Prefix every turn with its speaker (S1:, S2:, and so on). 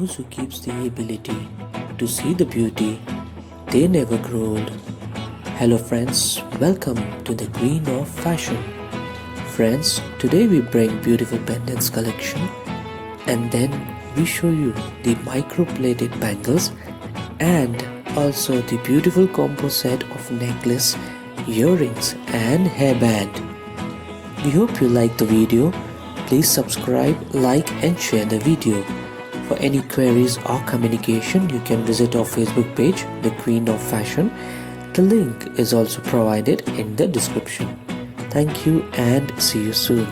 S1: those who keeps the ability to see the beauty, they never grow old. Hello friends, welcome to the Queen of Fashion. Friends, today we bring beautiful pendants collection and then we show you the micro-plated bangles and also the beautiful combo set of necklace, earrings and hairband. We hope you like the video. Please subscribe, like and share the video. For any queries or communication, you can visit our Facebook page, The Queen of Fashion. The link is also provided in the description. Thank you and see you soon.